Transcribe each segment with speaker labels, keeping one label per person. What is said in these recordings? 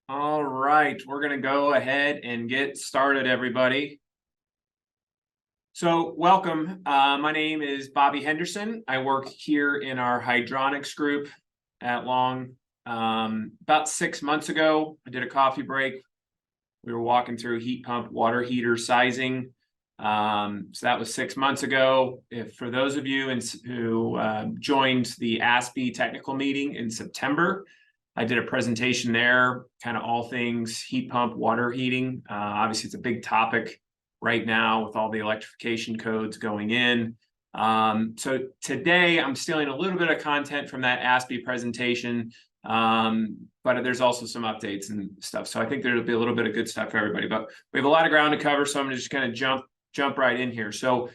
Speaker 1: All right, we're going to go ahead and get started, everybody. So welcome. My name is Bobby Henderson. I work here in our hydronics group at Long. About 6 months ago, I did a coffee break. We were walking through heat pump water heater sizing. So that was 6 months ago. For those of you who joined the ASPE technical meeting in September, I did a presentation there, kind of all things heat pump water heating. Obviously, it's a big topic right now with all the electrification codes going in. So today I'm stealing a little bit of content from that ASPE presentation, but there's also some updates and stuff. So I think there'll be a little bit of good stuff for everybody, but we have a lot of ground to cover. So I'm just going to jump right in here. So,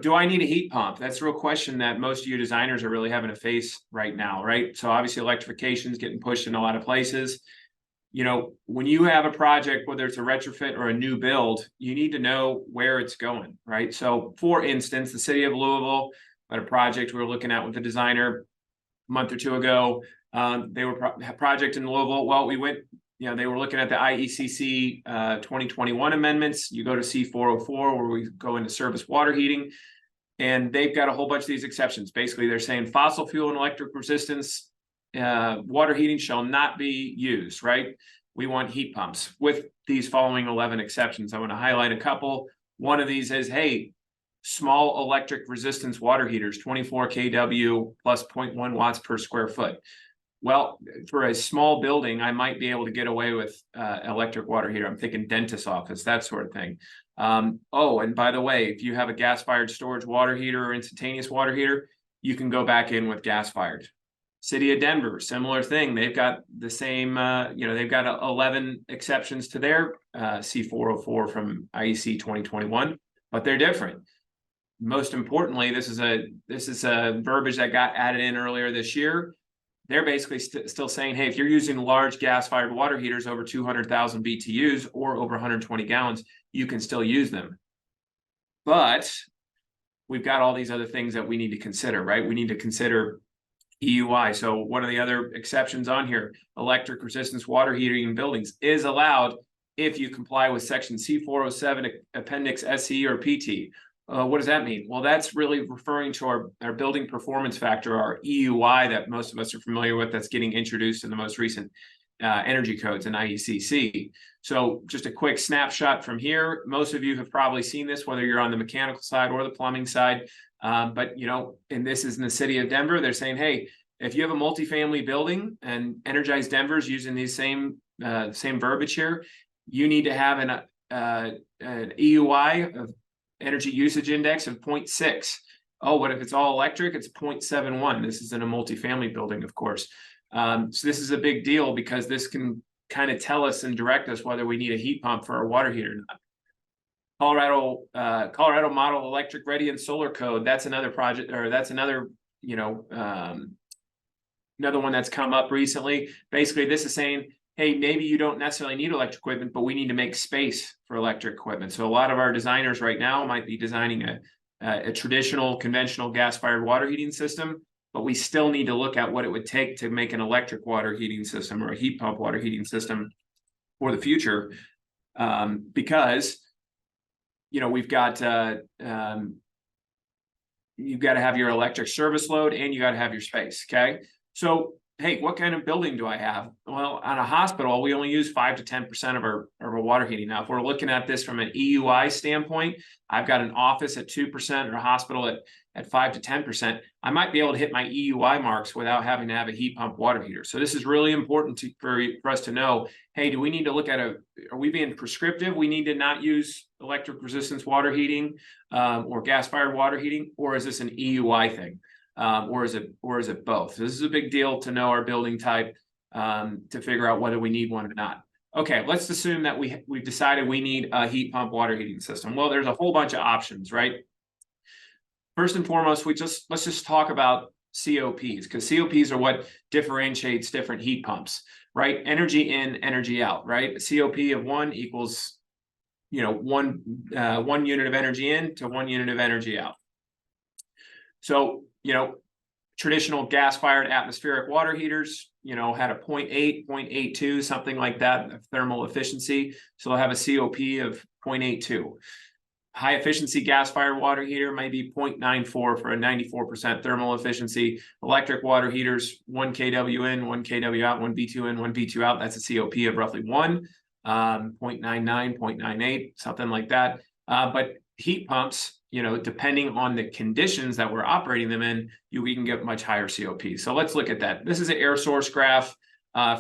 Speaker 1: do I need a heat pump? That's a real question that most of you designers are really having to face right now, right? So obviously electrification is getting pushed in a lot of places. When you have a project, whether it's a retrofit or a new build, you need to know where it's going, right? So for instance, the city of Louisville had a project we were looking at with the designer a month or two ago. They were a project in Louisville. Well, we went, they were looking at the IECC 2021 amendments. You go to C404 where we go into service water heating, and they've got a whole bunch of these exceptions. Basically, they're saying fossil fuel and electric resistance water heating shall not be used, right? We want heat pumps with these following 11 exceptions. I want to highlight a couple. One of these is, hey, small electric resistance water heaters, 24 kW plus 0.1 watts per square foot. Well, for a small building, I might be able to get away with electric water heater. I'm thinking dentist's office, that sort of thing. Oh, and by the way, if you have a gas-fired storage water heater or instantaneous water heater, you can go back in with gas-fired. City of Denver, similar thing. They've got the same, they've got 11 exceptions to their C404 from IEC 2021, but they're different. Most importantly, this is a verbiage that got added in earlier this year. They're basically still saying, hey, if you're using large gas-fired water heaters over 200,000 BTUs or over 120 gallons, you can still use them. But we've got all these other things that we need to consider, right? We need to consider EUI. So one of the other exceptions on here, electric resistance water heating in buildings is allowed if you comply with section C407 appendix SE or PT. What does that mean? Well, that's really referring to our building performance factor, our EUI, that most of us are familiar with, that's getting introduced in the most recent energy codes in IECC. So just a quick snapshot from here. Most of you have probably seen this, whether you're on the mechanical side or the plumbing side. But, and this is in the city of Denver, they're saying, hey, if you have a multifamily building, and Energize Denver's using these same verbiage here, you need to have an EUI of energy usage index of 0.6. Oh, what if it's all electric? It's 0.71. This is in a multifamily building, of course. So this is a big deal because this can kind of tell us and direct us whether we need a heat pump for our water heater or not. Colorado Model Electric Ready and Solar Code. That's another project, or that's another, another one that's come up recently. Basically, this is saying, hey, maybe you don't necessarily need electric equipment, but we need to make space for electric equipment. So a lot of our designers right now might be designing a traditional, conventional gas-fired water heating system, but we still need to look at what it would take to make an electric water heating system or a heat pump water heating system for the future, because we've got you've got to have your electric service load and you got to have your space. Okay, so hey, what kind of building do I have? Well, on a hospital, we only use 5 to 10% of our water heating. Now, if we're looking at this from an EUI standpoint, I've got an office at 2% or a hospital at 5 to 10%. I might be able to hit my EUI marks without having to have a heat pump water heater. So this is really important for us to know, hey, do we need to look at are we being prescriptive? We need to not use electric resistance water heating or gas-fired water heating, or is this an EUI thing? Or is it both? So this is a big deal to know our building type to figure out whether we need one or not. Okay, let's assume that we've decided we need a heat pump water heating system. Well, there's a whole bunch of options, right? First and foremost, let's just talk about COPs, because COPs are what differentiates different heat pumps, right? Energy in, energy out, right? A COP of 1 equals, one unit of energy in to 1 unit of energy out. So, traditional gas-fired atmospheric water heaters, had a 0.8, 0.82, something like that, of thermal efficiency. So they'll have a COP of 0.82. High efficiency gas fired water heater might be 0.94 for a 94% thermal efficiency. Electric water heaters, 1 kW in, 1 kW out, 1 B2 in, 1 B2 out. That's a COP of roughly 1, 0.99, 0.98, something like that. But heat pumps, depending on the conditions that we're operating them in, we can get much higher COP. So let's look at that. This is an air source graph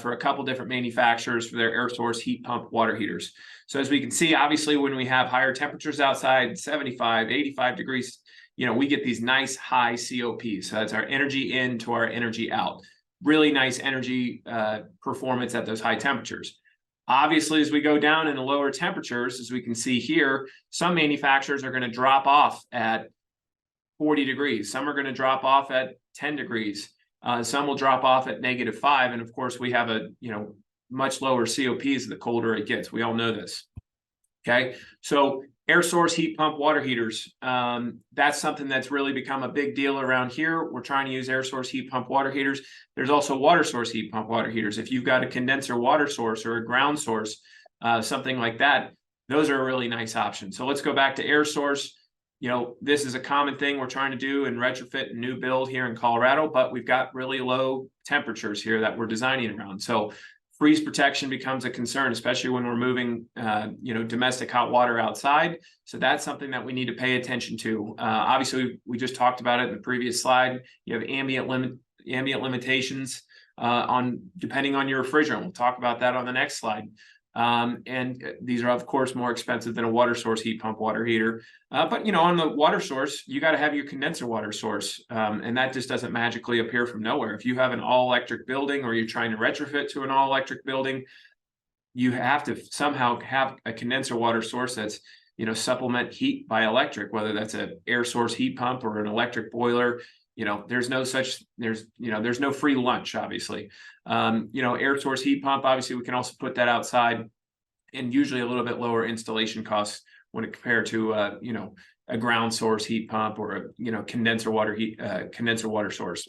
Speaker 1: for a couple different manufacturers for their air source heat pump water heaters. So as we can see, obviously, when we have higher temperatures outside, 75, 85 degrees, we get these nice high COPs. So that's our energy in to our energy out. Really nice energy performance at those high temperatures. Obviously, as we go down in the lower temperatures, as we can see here, some manufacturers are going to drop off at 40 degrees. Some are going to drop off at 10 degrees. Some will drop off at -5. And of course, we have a, much lower COPs the colder it gets. We all know this. Okay. So air source heat pump water heaters. That's something that's really become a big deal around here. We're trying to use air source heat pump water heaters. There's also water source heat pump water heaters. If you've got a condenser water source or a ground source, something like that, those are a really nice option. So let's go back to air source. This is a common thing we're trying to do in retrofit and new build here in Colorado, but we've got really low temperatures here that we're designing around. So freeze protection becomes a concern, especially when we're moving, domestic hot water outside. So that's something that we need to pay attention to. Obviously, we just talked about it in the previous slide. You have ambient limitations on depending on your refrigerant. We'll talk about that on the next slide. And these are, of course, more expensive than a water source heat pump water heater. But, on the water source, you got to have your condenser water source. And that just doesn't magically appear from nowhere. If you have an all-electric building or you're trying to retrofit to an all-electric building, you have to somehow have a condenser water source that's, supplement heat by electric, whether that's an air source heat pump or an electric boiler. There's no free lunch, obviously. Air source heat pump, obviously, we can also put that outside, and usually a little bit lower installation costs when compared to, a ground source heat pump or a, condenser water source.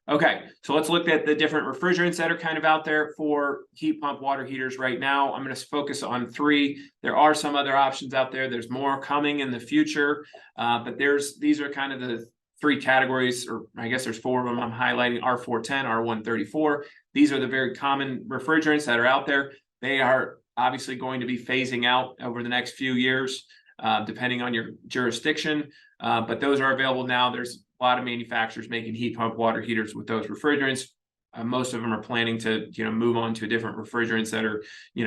Speaker 1: Okay, so let's look at the different refrigerants that are kind of out there for heat pump water heaters right now. I'm going to focus on 3. There are some other options out there. There's more coming in the future, but these are kind of the 3 categories, or I guess there's 4 of them I'm highlighting: R410, R134. These are the very common refrigerants that are out there. They are obviously going to be phasing out over the next few years, depending on your jurisdiction. But those are available now. There's a lot of manufacturers making heat pump water heaters with those refrigerants. Most of them are planning to, move on to different refrigerants that are,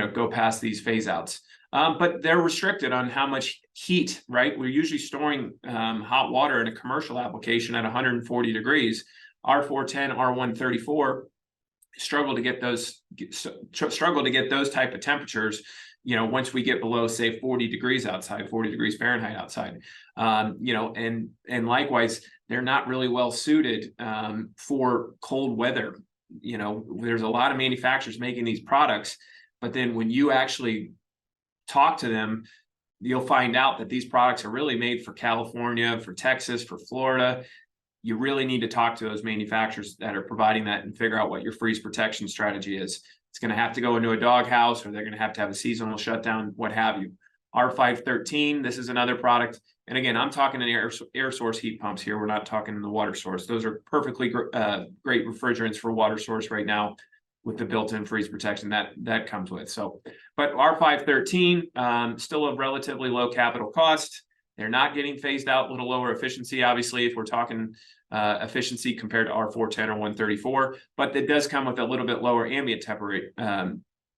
Speaker 1: go past these phase outs. But they're restricted on how much heat, right? We're usually storing hot water in a commercial application at 140 degrees. R410, R134 struggle to get those type of temperatures, once we get below, say, 40 degrees outside, 40 degrees Fahrenheit outside. And likewise, they're not really well suited for cold weather. There's a lot of manufacturers making these products, but then when you actually talk to them, you'll find out that these products are really made for California, for Texas, for Florida. You really need to talk to those manufacturers that are providing that and figure out what your freeze protection strategy is. It's going to have to go into a doghouse, or they're going to have a seasonal shutdown, what have you. R513, this is another product. And again, I'm talking in air source heat pumps here. We're not talking in the water source. Those are perfectly great refrigerants for water source right now, with the built-in freeze protection that comes with. So, but R513, still a relatively low capital cost. They're not getting phased out, a little lower efficiency, obviously, if we're talking efficiency compared to R410 or 134, but it does come with a little bit lower ambient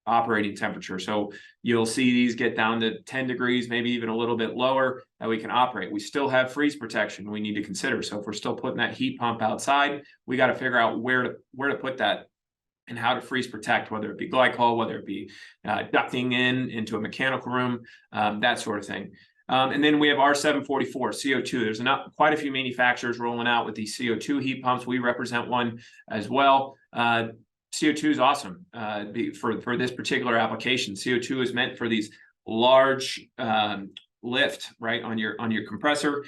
Speaker 1: operating temperature. So you'll see these get down to 10 degrees, maybe even a little bit lower, that we can operate. We still have freeze protection we need to consider. So if we're still putting that heat pump outside, we got to figure out where to put that and how to freeze protect, whether it be glycol, whether it be ducting into a mechanical room, that sort of thing. And then we have R744 CO2. There's quite a few manufacturers rolling out with these CO2 heat pumps. We represent one as well. CO2 is awesome for this particular application. CO2 is meant for these large lift, right, on your compressor.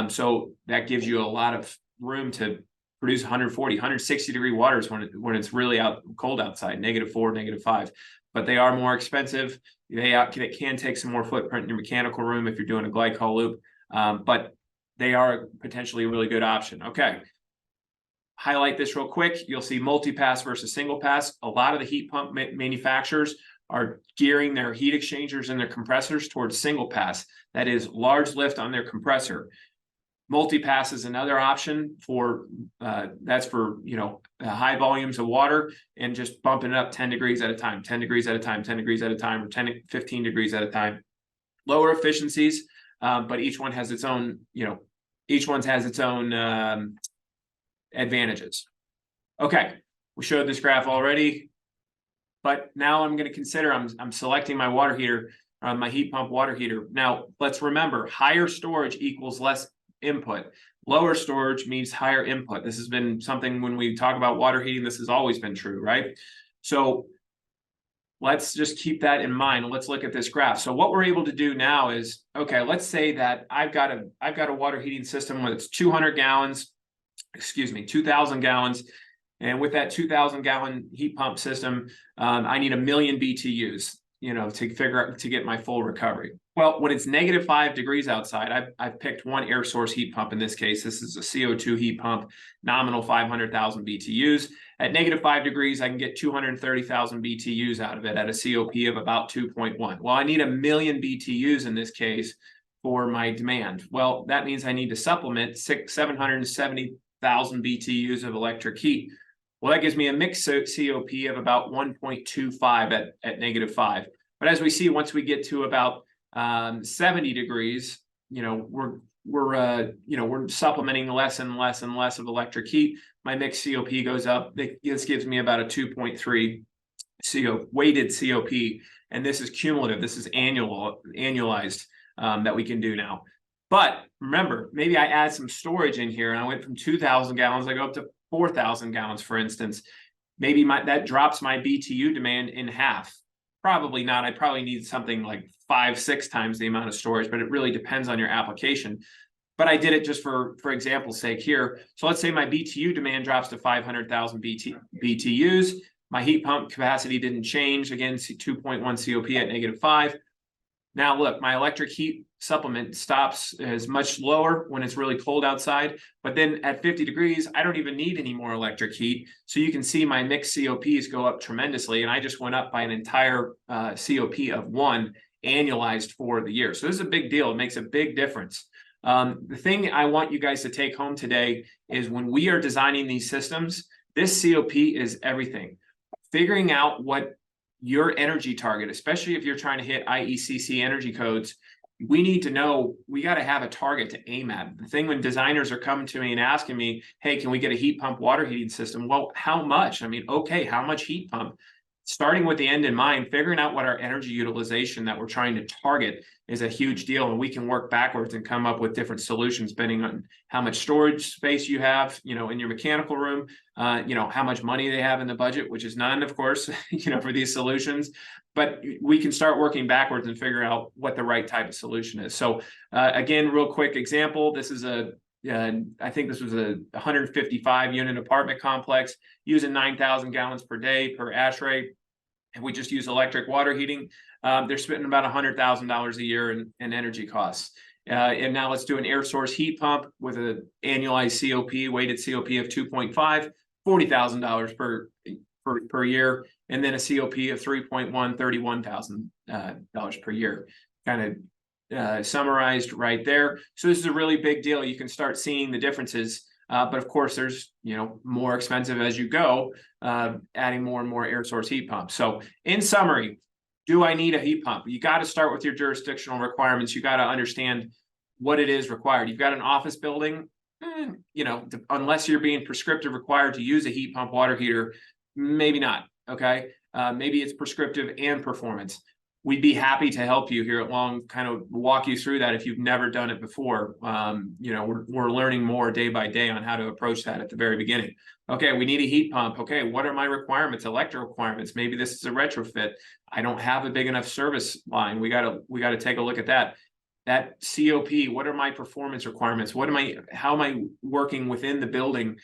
Speaker 1: So that gives you a lot of room to produce 140, 160 degree waters when it's really cold outside, -4, -5. But they are more expensive. They can take some more footprint in your mechanical room if you're doing a glycol loop, but they are potentially a really good option. Okay. Highlight this real quick. You'll see multi-pass versus single pass. A lot of the heat pump manufacturers are gearing their heat exchangers and their compressors towards single pass. That is large lift on their compressor. Multi-pass is another option for that's for high volumes of water and just bumping it up 10 degrees at a time, 10 degrees at a time, 10 degrees at a time, or 10 15 degrees at a time. Lower efficiencies, but each one has its own advantages. Okay, we showed this graph already, but now I'm going to consider I'm selecting my water heater, my heat pump water heater. Now let's remember, higher storage equals less input. Lower storage means higher input. This has been something when we talk about water heating, this has always been true, right? So let's just keep that in mind. Let's look at this graph. So what we're able to do now is, okay, let's say that I've got a water heating system with 200 gallons, 2,000 gallons. And with that 2,000 gallon heat pump system, I need 1 million BTUs, to get my full recovery. Well, when it's -5 degrees outside, I've picked one air source heat pump. In this case, this is a CO2 heat pump, nominal 500,000 BTUs. At -5 degrees, I can get 230,000 BTUs out of it at a COP of about 2.1. Well, I need 1 million BTUs in this case for my demand. Well, that means I need to supplement 770,000 BTUs of electric heat. Well, that gives me a mixed COP of about 1.25 at -5. But as we see, once we get to about 70 degrees, we're supplementing less and less and less of electric heat. My mixed COP goes up. This gives me about a 2.3 weighted COP, and this is cumulative. This is annualized that we can do now. But remember, maybe I add some storage in here, and I went from 2,000 gallons, I go up to 4,000 gallons, for instance. Maybe that drops my BTU demand in half. Probably not. I probably need something like 5-6 times the amount of storage, but it really depends on your application. But I did it just for example's sake here. So let's say my BTU demand drops to 500,000 BTUs. My heat pump capacity didn't change. Again, 2.1 COP at -5. Now look, my electric heat supplement is much lower when it's really cold outside, but then at 50 degrees, I don't even need any more electric heat. So you can see my mixed COPs go up tremendously, and I just went up by an entire COP of 1 annualized for the year. So this is a big deal. It makes a big difference. The thing I want you guys to take home today is when we are designing these systems, this COP is everything. Figuring out what your energy target, especially if you're trying to hit IECC energy codes, we need to know, we got to have a target to aim at. The thing when designers are coming to me and asking me, hey, can we get a heat pump water heating system? Well, how much? I mean, okay, how much heat pump? Starting with the end in mind, figuring out what our energy utilization that we're trying to target is a huge deal. And we can work backwards and come up with different solutions depending on how much storage space you have, in your mechanical room, how much money they have in the budget, which is none, of course, for these solutions. But we can start working backwards and figure out what the right type of solution is. So again, real quick example, this is I think this was a 155 unit apartment complex using 9,000 gallons per day per ASHRAE. And we just use electric water heating. They're spending about $100,000 a year in energy costs. And now let's do an air source heat pump with an annualized COP, weighted COP of 2.5, $40,000 per year, and then a COP of 3.1, $31,000 per year. Kind of summarized right there. So this is a really big deal. You can start seeing the differences. But of course, there's more expensive as you go, adding more and more air source heat pumps. So in summary, do I need a heat pump? You got to start with your jurisdictional requirements. You got to understand what it is required. You've got an office building, unless you're being prescriptive required to use a heat pump water heater, maybe not. Okay, maybe it's prescriptive and performance. We'd be happy to help you here at Long, kind of walk you through that if you've never done it before. We're learning more day by day on how to approach that at the very beginning. Okay, we need a heat pump. Okay, what are my requirements? Electrical requirements. Maybe this is a retrofit. I don't have a big enough service line. We gotta take a look at that. that COP, what are my performance requirements? How am I working within the building,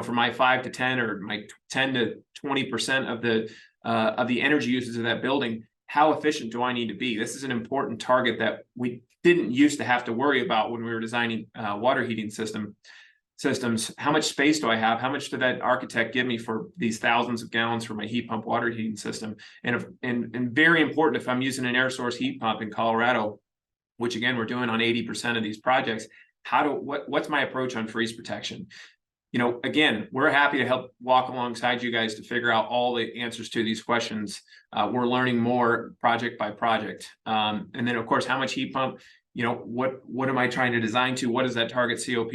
Speaker 1: for my 5 to 10 or my 10 to 20% of the energy uses of that building? How efficient do I need to be? This is an important target that we didn't used to have to worry about when we were designing water heating systems. How much space do I have? How much did that architect give me for these thousands of gallons for my heat pump water heating system? And very important, if I'm using an air source heat pump in Colorado, which again, we're doing on 80% of these projects, what's my approach on freeze protection? Again, we're happy to help walk alongside you guys to figure out all the answers to these questions. We're learning more project by project. And then of course, how much heat pump, what am I trying to design to? What is that target COP?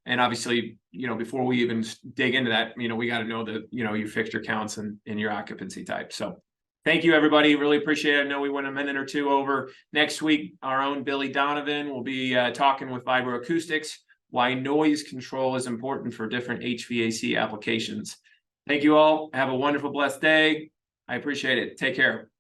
Speaker 1: And obviously, before we even dig into that, we got to know that, your fixture counts and your occupancy type. So thank you, everybody. Really appreciate it. I know we went a minute or two over. Next week, our own Billy Donovan will be talking with vibroacoustics, why noise control is important for different HVAC applications. Thank you all. Have a wonderful, blessed day. I appreciate it. Take care.